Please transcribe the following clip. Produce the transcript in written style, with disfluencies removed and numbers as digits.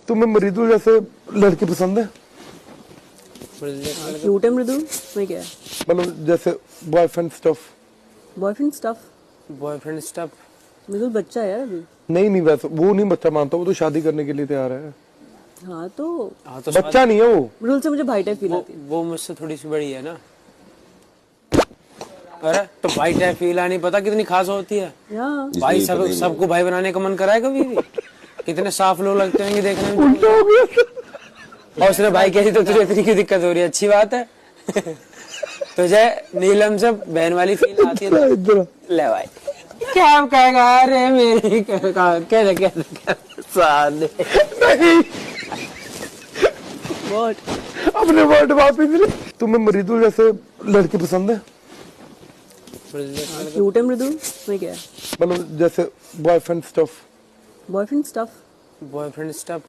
तुम्हें मृदुल जैसे लड़की पसंद है? क्यूट है मृदुल, मैं क्या है? मतलब जैसे boyfriend stuff. Boyfriend stuff? Boyfriend stuff? Mridul बच्चा है यार अभी। नहीं वैसे वो नहीं बच्चा मानता, वो तो शादी करने के लिए तैयार है। हाँ तो बच्चा नहीं है वो। मृदुल से मुझे भाई टाइप फील आती है। वो मुझसे थोड़ी सी बड़ी है ना। अरे तो भाई टाइप फील आनी पता कितनी खास होती है। हाँ भाई सबको भाई बनाने का मन करा है कभी भी? कितने साफ लोग लगते होंगे देखने में। और उसने भाई कहती तो तुझे इतनी क्यों दिक्कत हो रही है? अच्छी बात है। तुझे नीलम से बहन वाली फील आती है तो ले भाई क्या कहेगा? अरे मेरी कैसे साले व्हाट? अपने वर्ड वापस ले। तुम्हें मृदुल जैसे लड़की पसंद है? क्यूट है मृदुल, मैं क्या है? मतलब जैसे boyfriend stuff. Boyfriend stuff? Boyfriend stuff?